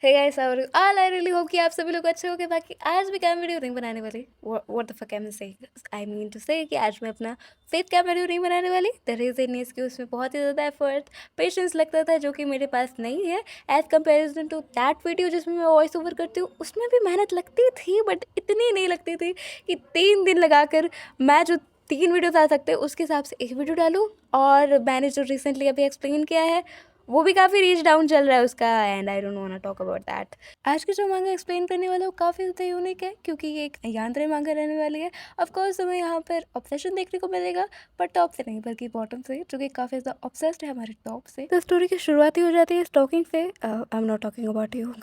Hey guys, how are you all? I really hope कि आप सभी लोग अच्छे होंगे। बाकी आज भी कैम वीडियो नहीं बनाने वाली। What the fuck I am saying, I mean to say कि आज मैं अपना फेथ कैम वीडियो नहीं बनाने वाली। द रीज़न इज़ कि उसमें बहुत ही ज़्यादा एफर्ट, पेशेंस लगता था, जो कि मेरे पास नहीं है as comparison to that video जिसमें मैं वॉइस ओवर करती हूँ। उसमें भी मेहनत लगती थी बट इतनी नहीं लगती थी कि 3 दिन लगाकर मैं जो 3 वीडियो डाल सकते हैं उसके हिसाब से एक वीडियो डालूँ। और मैंने जो रिसेंटली अभी एक्सप्लेन किया है वो भी काफ़ी रीच डाउन चल रहा है उसका, and I don't want to talk about that. आज के जो मांगा एक्सप्लेन करने वाला वो काफ़ी ज़्यादा यूनिक है क्योंकि ये एक यांत्रिक मांगा रहने वाली है। ऑफ कोर्स हमें यहाँ पर ऑब्सेशन देखने को मिलेगा, पर टॉप से नहीं बल्कि बॉटम से, जो कि काफ़ी ज़्यादा ऑब्सेस्ड है हमारे टॉप से। तो स्टोरी की शुरुआत ही हो जाती है स्टॉकिंग से। I am not talking about you.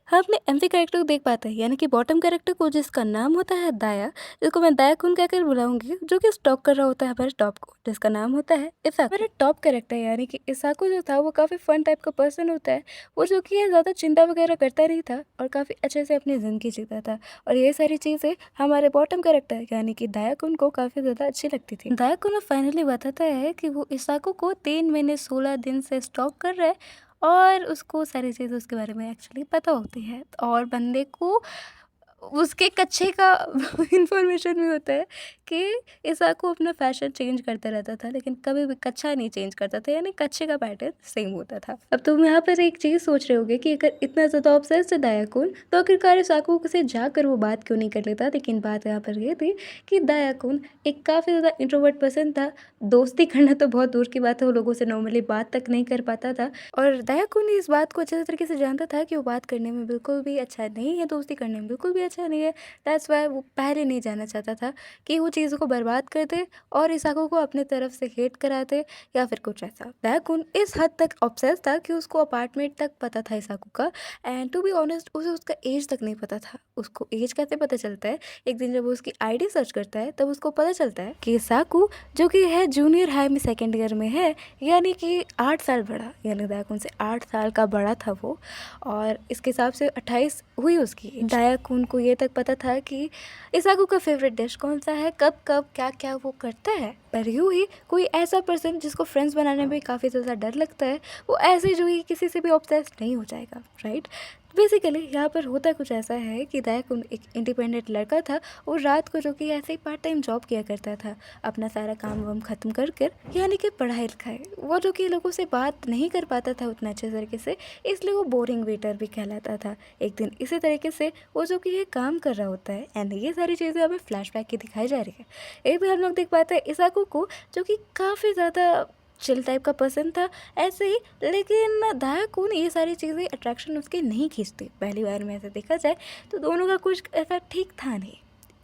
हम अपने एमवी कैरेक्टर को देख पाते हैं, यानी कि बॉटम कैरेक्टर को, जिसका नाम होता है दाया, जिसको मैं दाया कुन कहकर बुलाऊंगी, जो कि स्टॉक कर रहा होता है हमारे टॉप को, जिसका नाम होता है इसाकू। हमारे टॉप कैरेक्टर यानी कि इसाकू जो था वो काफ़ी फन टाइप का पर्सन होता है। वो जो कि ज़्यादा चिंता वगैरह करता नहीं था और काफ़ी अच्छे से अपनी ज़िंदगी जीता था। और ये सारी चीज़ें हमारे बॉटम कैरेक्टर यानी कि दाया कुन को काफ़ी ज़्यादा अच्छी लगती थी। दाया कुन फाइनली बताता है कि वो इसाकू को 3 महीने 16 दिन से स्टॉक कर रहा है और उसको सारी चीज़ें उसके बारे में एक्चुअली पता होती है। और बंदे को उसके कच्छे का इन्फॉर्मेशन भी होता है कि इसाकू अपना फैशन चेंज करता रहता था लेकिन कभी भी कच्छा नहीं चेंज करता था, यानी कच्छे का पैटर्न सेम होता था। अब तुम यहाँ पर एक चीज़ सोच रहे होगे कि अगर इतना ज़्यादा ऑब्सेस्ड है दायाकुन तो आखिरकार इसाकू से जाकर वो बात क्यों नहीं कर लेता। लेकिन बात यहाँ पर ये थी कि दायाकुन एक काफ़ी ज़्यादा इंट्रोवर्ट पर्सन था। दोस्ती करना तो बहुत दूर की बात है, वो लोगों से नॉर्मली बात तक नहीं कर पाता था। और दायाकुन इस बात को अच्छे तरीके से जानता था कि वो बात करने में बिल्कुल भी अच्छा नहीं है, दोस्ती करने में बिल्कुल भी अच्छा नहीं है। दैट्स वाई वो पहले नहीं जाना चाहता था कि वो चीज़ों को बर्बाद कर दे और इसाकू को अपने तरफ से हेट करा दे या फिर कुछ ऐसा। दायाकुन इस हद तक ऑब्सेस था कि उसको अपार्टमेंट तक पता था इसाकू का, एंड टू बी ऑनेस्ट उसे उसका एज तक नहीं पता था। उसको एज कैसे पता चलता है? एक दिन जब वो उसकी आईडी सर्च करता है तब उसको पता चलता है कि इसाकू जो कि है जूनियर हाई में सेकेंड ईयर में है, यानी कि 8 साल बड़ा, यानी दायाकुन से 8 साल का बड़ा था वो। और इसके हिसाब से 28 हुई उसकी। दायाकुन को ये तक पता था कि इसाकू का फेवरेट डिश कौन सा है, कब कब क्या क्या वो करता है। पर यूँ ही कोई ऐसा पर्सन जिसको फ्रेंड्स बनाने में काफ़ी ज़्यादा डर लगता है, वो ऐसे जो ही किसी से भी ऑब्सेस्ड नहीं हो जाएगा, राइट। बेसिकली यहाँ पर होता कुछ ऐसा है कि दायाकुन एक इंडिपेंडेंट लड़का था। वो रात को जो कि ऐसे ही पार्ट टाइम जॉब किया करता था, अपना सारा काम वाम ख़त्म कर कर, यानी कि पढ़ाई लिखाई। वो जो कि लोगों से बात नहीं कर पाता था उतना अच्छे तरीके से, इसलिए वो बोरिंग वेटर भी कहलाता था। एक दिन इसी तरीके से वो जो कि ये काम कर रहा होता है, एंड ये सारी चीज़ें हमें फ्लैशबैक की दिखाई जा रही है। एक बार हम लोग देख पाते हैं इसाकू को, जो कि काफ़ी ज़्यादा चिल टाइप का पर्सन था ऐसे ही। लेकिन दायाकुन ये सारी चीज़ें अट्रैक्शन उसकी नहीं खींचती। पहली बार में ऐसे देखा जाए तो दोनों का कुछ ऐसा ठीक था नहीं।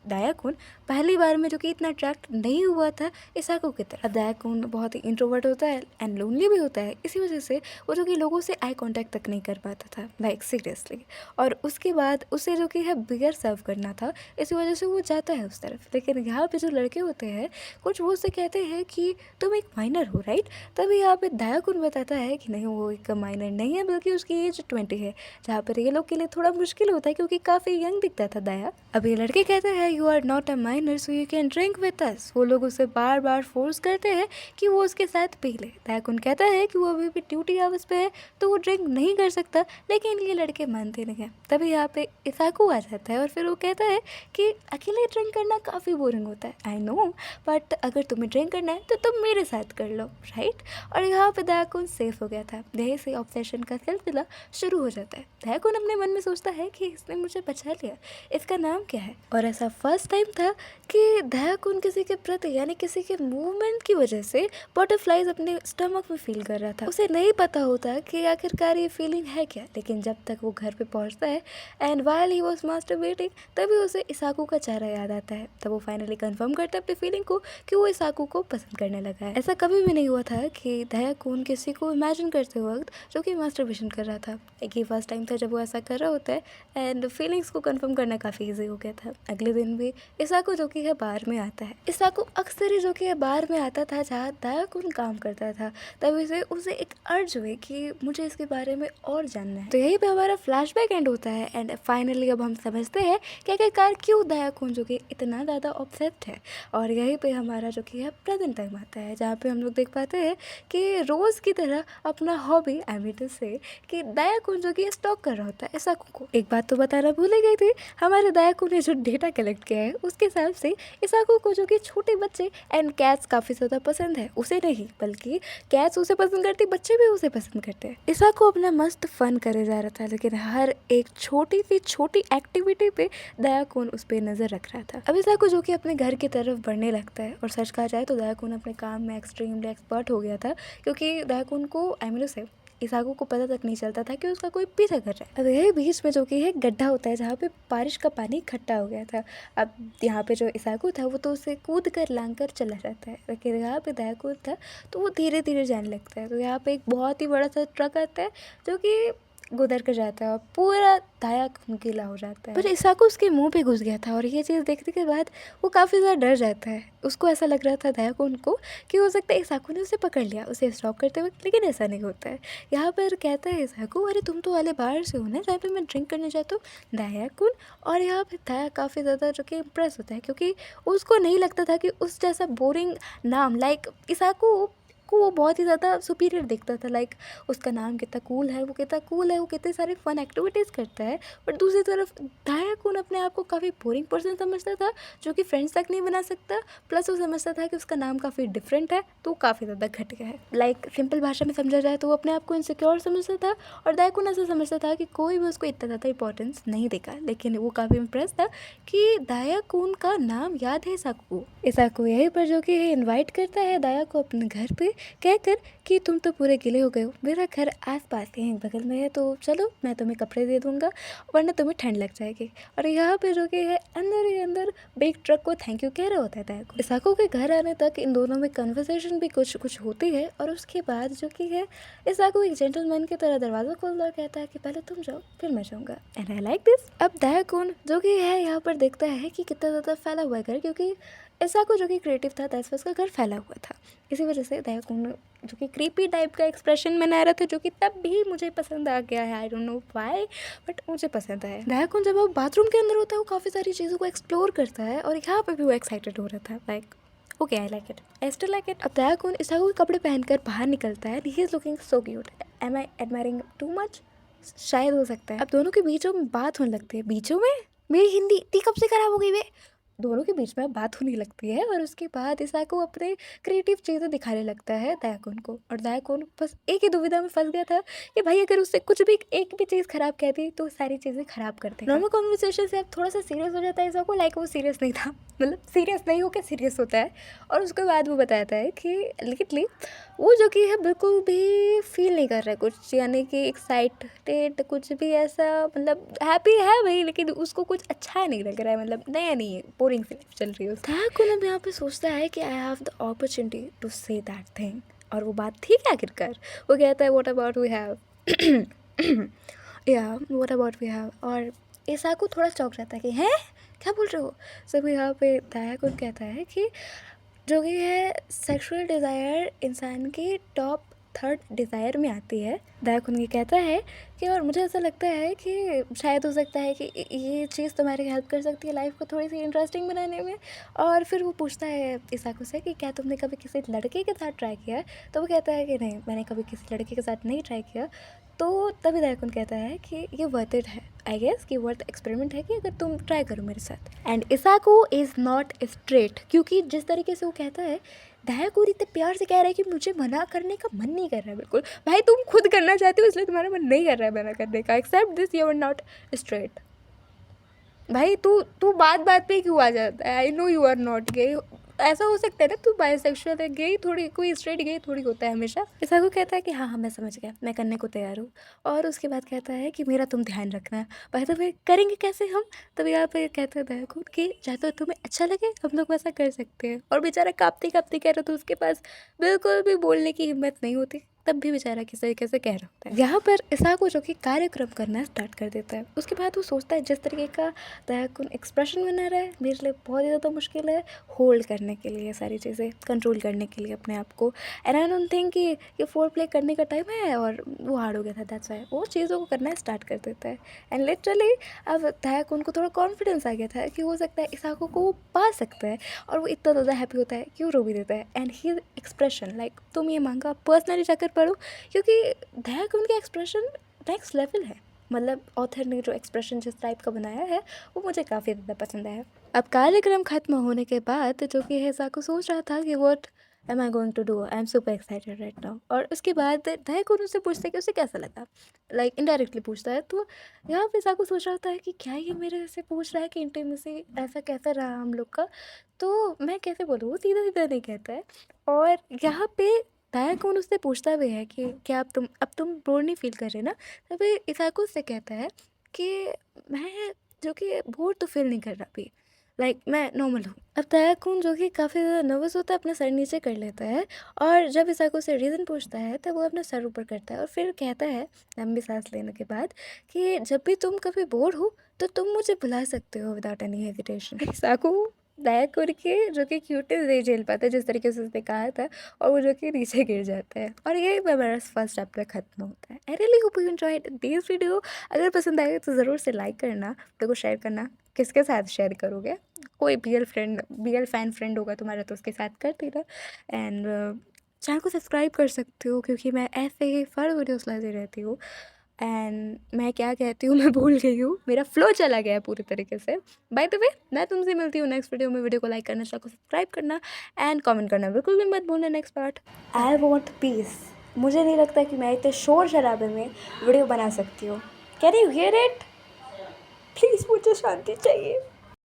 दायाकुन पहली बार में जो कि इतना अट्रैक्ट नहीं हुआ था इसाकू की तरफ। दायाकुन बहुत ही इंट्रोवर्ट होता है एंड लोनली भी होता है, इसी वजह से वो जो कि लोगों से आई कांटेक्ट तक नहीं कर पाता था, लाइक सीरियसली। और उसके बाद उसे जो कि है बियर सर्व करना था, इसी वजह से वो जाता है उस तरफ। लेकिन यहाँ पे जो लड़के होते हैं कुछ, वो उससे कहते हैं कि तुम एक माइनर हो, राइट। तभी यहाँ पे दायाकुन बताता है कि नहीं, वो एक माइनर नहीं है बल्कि उसकी एज 20 है, जहाँ पर ये लोग के लिए थोड़ा मुश्किल होता है क्योंकि काफ़ी यंग दिखता था दाया। अब ये लड़के कहते हैं you are not a minor so you can drink with us. वो लोग उसे बार बार फोर्स करते हैं कि वो उसके साथ पी ले। दायाकुन कहता है कि वो अभी भी ड्यूटी आवर्स पे है तो वो ड्रिंक नहीं कर सकता, लेकिन ये लड़के मानते नहीं हैं। तभी यहाँ पे इसाकू आ जाता है और फिर वो कहता है कि अकेले ड्रिंक करना काफ़ी बोरिंग होता है, आई नो, बट अगर तुम्हें ड्रिंक करना है तो तुम मेरे साथ कर लो, राइट। और यहाँ पे दायाकुन सेफ हो गया था। यहीं से ऑब्सेशन का सिलसिला शुरू हो जाता है। दायाकुन अपने मन में सोचता है कि इसने मुझे बचा लिया, इसका नाम क्या है। और ऐसा फर्स्ट टाइम था कि दायाकुन किसी के प्रति यानी किसी के मूवमेंट की वजह से बटरफ्लाइज अपने स्टमक में फील कर रहा था। उसे नहीं पता होता कि आखिरकार ये फीलिंग है क्या। लेकिन जब तक वो घर पे पहुंचता है and while he was masturbating, तभी उसे इसाकू का चेहरा याद आता है। तब वो फाइनली कंफर्म करता है अपनी फीलिंग को कि वो इसाकू को पसंद करने लगा है। ऐसा कभी भी नहीं हुआ था कि दायाकुन किसी को इमेजिन करते वक्त जो कि मास्टरबेशन कर रहा था। एक ही फर्स्ट टाइम था जब वो ऐसा कर रहा होता है एंड फीलिंग्स को कंफर्म करना काफ़ी ईजी हो गया था। अगले दिन दिन भी इसाको जो कि है बार में आता है। इसाको अक्सर ही जो कि है बार में आता था जहाँ दायाकुन काम करता था, तभी से उसे एक अर्ज हुई कि मुझे इसके बारे में और जानना है। तो यहीं पे हमारा फ्लैशबैक एंड होता है एंड फाइनली अब हम समझते हैं कि आखिरकार क्यों दायाकुन जो कि इतना ज़्यादा ऑब्सेस्ड है। और यहीं पे हमारा जो कि है प्रेजेंट टाइम आता है जहाँ पे हम लोग देख पाते हैं कि रोज़ की तरह अपना hobby I mean to say कि दायाकुन जो कि स्टॉक कर रहा होता है इसाको को। एक बात तो बताना भूल ही गई थी, हमारे दायाकुन ने जो डेटा कलेक्ट किया है उसके हिसाब से इसाको को जो कि छोटे बच्चे एंड कैट्स काफ़ी ज़्यादा पसंद है। उसे नहीं बल्कि कैट्स उसे पसंद करती, बच्चे भी उसे पसंद करते हैं। इसाको अपना मस्त फन करे जा रहा था लेकिन हर एक छोटी सी छोटी एक्टिविटी पे दायाकुन उस पर नज़र रख रहा था। अब इसाको जो कि अपने घर की तरफ बढ़ने लगता है और सच कहा जाए तो दायाकुन अपने काम में एक्सट्रीमली एक्सपर्ट हो गया था क्योंकि दायाकुन को एमिनो से इसाको को पता तक नहीं चलता था कि उसका कोई पीछा कर रहा है। अब यही बीच में जो कि एक गड्ढा होता है जहाँ पे बारिश का पानी इकट्ठा हो गया था। अब यहाँ पे जो इसाको था वो तो उसे कूद कर लांग कर चला जाता है, लेकिन यहाँ पे दायाकुन था तो वो धीरे धीरे जाने लगता है। तो यहाँ पे एक बहुत ही बड़ा सा ट्रक आता है जो कि गुजर कर जाता है और पूरा दायाकुन गीला हो जाता है। पर इसाको उसके मुंह पे घुस गया था और ये चीज़ देखने के बाद वो काफ़ी ज़्यादा डर जाता है। उसको ऐसा लग रहा था दायाकुन को कि हो सकता है इसाको ने उसे पकड़ लिया उसे स्टॉप करते वक्त, लेकिन ऐसा नहीं होता है। यहाँ पर कहता है इसाको, अरे तुम तो वाले बाहर से हो ना जहाँ पे मैं ड्रिंक करने जाता हूँ दायाकुन। और यहाँ पर दाया काफ़ी ज़्यादा जो कि इम्प्रेस होता है क्योंकि उसको नहीं लगता था कि उस जैसा बोरिंग नाम लाइक इसाको को वो बहुत ही ज़्यादा सुपीरियर दिखता था। लाइक उसका नाम कितना कूल है, वो कितना कूल है, वो कितने सारे फन एक्टिविटीज़ करता है। बट दूसरी तरफ दायाकुन अपने आप को काफ़ी बोरिंग पर्सन समझता था जो कि फ्रेंड्स तक नहीं बना सकता। प्लस वो समझता था कि उसका नाम काफ़ी डिफरेंट है तो वो काफ़ी ज़्यादा घट गया है। लाइक सिंपल भाषा में समझा जाए तो वो अपने आप को इनसिक्योर समझता था और दायाकुन ऐसा समझता था कि कोई भी उसको इतना ज़्यादा इंपॉर्टेंस नहीं देगा। लेकिन वो काफ़ी इम्प्रेस था कि दायाकुन का नाम याद है इसाको। इसाको यहीं पर जो कि इन्वाइट करता है दाया को अपने घर पे कहकर कि तुम तो पूरे गिले हो गए हो, मेरा घर आसपास के हैं बगल में है, तो चलो मैं तुम्हें कपड़े दे दूंगा वरना तुम्हें ठंड लग जाएगी। और यहाँ पे जो कि है अंदर ही अंदर बिग ट्रक को थैंक यू कह रहा होता है दाया को। इसाको के घर आने तक इन दोनों में कन्वर्सेशन भी कुछ कुछ होती है और उसके बाद जो कि है इसाको एक जेंटलमैन की तरह दरवाज़ा खोलता और कहता है कि पहले तुम जाओ फिर मैं जाऊँगा एंड आई लाइक दिस। अब दायाकुन जो कि है यहाँ पर देखता है कि कितना ज़्यादा फैला हुआ है घर, क्योंकि इसाको जो कि क्रिएटिव था दैट्स वाई उसका घर फैला हुआ था। इसी वजह से दायाकुन जो कि क्रीपी टाइप का एक्सप्रेशन बना रहा था जो कि तब भी मुझे पसंद आ गया है। I don't know why but मुझे पसंद आया। दायाकुन जब वो बाथरूम के अंदर होता है वो काफ़ी सारी चीज़ों को एक्सप्लोर करता है और यहाँ पे भी वो एक्साइटेड हो रहा था। Like okay I like it, I still like it. अब दायाकुन इसाको के कपड़े पहनकर बाहर निकलता है। He is looking so cute. Am I admiring too much? शायद हो सकता है। अब दोनों के बीचों में बात होने लगती है। बीचों में मेरी हिंदी इतनी कब से ख़राब हो गई वे। दोनों के बीच में बात होने लगती है और उसके बाद इसाको अपने क्रिएटिव चीज़ें दिखाने लगता है दायाकुन को। और दायाकुन बस एक ही दुविधा में फंस गया था कि भाई अगर उससे कुछ भी एक भी चीज़ ख़राब कह दी तो सारी चीज़ें ख़राब कर देगा। नॉर्मल कॉन्वर्सेशन से अब थोड़ा सा सीरियस हो जाता है इसाको। लाइक वो सीरियस नहीं था, मतलब सीरियस नहीं होकर सीरियस होता है। और उसके बाद वो बताता है कि लिटरली वो जो कि है बिल्कुल भी फील नहीं कर रहा है कुछ, यानी कि एक्साइटेड कुछ भी ऐसा, मतलब हैप्पी है वही लेकिन उसको कुछ अच्छा नहीं लग रहा है, मतलब नया नहीं है, बोरिंग सी लाइफ चल रही है उसकी। दायाकुन अब यहाँ पे सोचता है कि I have the opportunity to say that thing, और वो बात ठीक है आखिरकार। वो कहता है व्हाट अबाउट वी हैव या व्हाट अबाउट वी हैव। और इसाको थोड़ा चौंक जाता है कि हैं क्या बोल रहे हो। सब यहाँ पे दायाकुन कहता है कि जो कि है सेक्सुअल डिज़ायर इंसान की टॉप 3rd डिज़ायर में आती है। दायाकुन ये कहता है कि और मुझे ऐसा लगता है कि शायद हो सकता है कि ये चीज़ तुम्हारी हेल्प कर सकती है लाइफ को थोड़ी सी इंटरेस्टिंग बनाने में। और फिर वो पूछता है इसाको से कि क्या तुमने कभी किसी लड़के के साथ ट्राई किया है। तो वो कहता है कि नहीं मैंने कभी किसी लड़के के साथ नहीं ट्राई किया। तो तभी दायाकुन कहता है कि ये वर्थ इट है, आई गेस कि वर्थ एक्सपेरिमेंट है कि अगर तुम ट्राई करो मेरे साथ। एंड इसाको इज़ नॉट स्ट्रेट, क्योंकि जिस तरीके से वो कहता है दायाकुन इतने प्यार से कह रहा है कि मुझे मना करने का मन नहीं कर रहा है बिल्कुल। भाई तुम खुद करना चाहते हो इसलिए तुम्हारा मन नहीं कर रहा है मना करने का। Except this you are not straight. भाई तू तू बात बात पे क्यों आ जाता है। I know you are not gay, ऐसा हो सकता है ना, तू बायसेक्सुअल है, गे थोड़ी, कोई स्ट्रेट गे थोड़ी होता है हमेशा। ऐसा को कहता है कि हाँ हाँ मैं समझ गया, मैं करने को तैयार हूँ। और उसके बाद कहता है कि मेरा तुम ध्यान रखना है। भाई तो फिर करेंगे कैसे हम। तब यहाँ पे कहते हैं दायाकुन कि चाहे तो तुम्हें अच्छा लगे हम लोग वैसा कर सकते हैं। और बेचारा काँपते काँपते कह रहा था, उसके पास बिल्कुल भी बोलने की हिम्मत नहीं होती। तब भी बेचारा किस तरीके से कह रहा होता है। यहाँ पर इसाको जो कि कार्यक्रम करना स्टार्ट कर देता है। उसके बाद वो सोचता है जिस तरीके का तहकुन एक्सप्रेशन बना रहा है मेरे लिए बहुत ही ज़्यादा मुश्किल है होल्ड करने के लिए, सारी चीज़ें कंट्रोल करने के लिए अपने आप को। एंड आई डोंट थिंक कि ये फोर प्ले करने का टाइम है और वो हार्ड हो गया था, दैट्स व्हाई वो चीज़ों को करना स्टार्ट कर देता है। एंड लिटरली अब तहकुन को थोड़ा कॉन्फिडेंस आ गया था कि हो सकता है इसाको को वो पा सकता है, और वो इतना ज़्यादा हैप्पी होता है कि वो रो भी देता है। एंड ही एक्सप्रेशन लाइक तुम ये मांगा पर्सनली जाकर पढ़ो, क्योंकि तहकुन का एक्सप्रेशन नेक्स्ट लेवल है। मतलब ऑथर ने जो एक्सप्रेशन जिस टाइप का बनाया है वो मुझे काफ़ी ज़्यादा पसंद आया। अब कार्यक्रम ख़त्म होने के बाद जो कि हिसाको सोच रहा था कि what am I going to do, I am super excited right now. और उसके बाद तहकुन उससे पूछता है कि उसे कैसा लगा, लाइक इनडायरेक्टली पूछता है। तो यहाँ पे हिसाको सोच रहा था कि क्या ये मेरे से पूछ रहा है कि इंटीमेसी ऐसा कैसा रहा हम लोग का, तो मैं कैसे बोलूँ, वो सीधा सीधा नहीं कहता है। और यहाँ पे तहकुन उससे पूछता भी है कि क्या अब तुम बोर नहीं फील कर रहे ना, तभी इसाको उससे कहता है कि मैं जो कि बोर तो फील नहीं कर रहा अभी, लाइक मैं नॉर्मल हूँ। अब तहकुन जो कि काफ़ी ज़्यादा नर्वस होता है अपना सर नीचे कर लेता है, और जब इसाको से रीज़न पूछता है तब वो अपना सर ऊपर करता है और फिर कहता है लंबी सांस लेने के बाद कि जब भी तुम कभी बोर हो तो तुम मुझे बुला सकते हो विदाउट एनी हेजिटेशन। इसाको तहकुन के जो कि क्यूटनेस नहीं झेल पाता जिस तरीके से उसने कहा था, और वो जो कि नीचे गिर जाता है, और यही पे मेरा फर्स्ट चैप्टर खत्म होता है। आई really hope you enjoyed this video. अगर पसंद आए तो ज़रूर से लाइक करना, वीडियो को शेयर करना। किसके साथ शेयर करोगे, कोई BL फैन फ्रेंड होगा तुम्हारा तो उसके साथ कर देना। एंड चैनल को सब्सक्राइब कर सकते हो क्योंकि मैं ऐसे ही फर वीडियोस लाती रहती हूँ। एंड मैं क्या कहती हूँ मैं भूल गई हूँ, मेरा फ्लो चला गया है पूरी तरीके से। बाय द वे मैं तुमसे मिलती हूँ नेक्स्ट वीडियो में। वीडियो को लाइक करना, चैनल को सब्सक्राइब करना एंड कमेंट करना बिल्कुल भी मत भूलना। Next part I want piece. मुझे नहीं लगता कि मैं इतने शोर शराबे में वीडियो बना सकती हूँ। Can you here it? Please मुझे शांति चाहिए।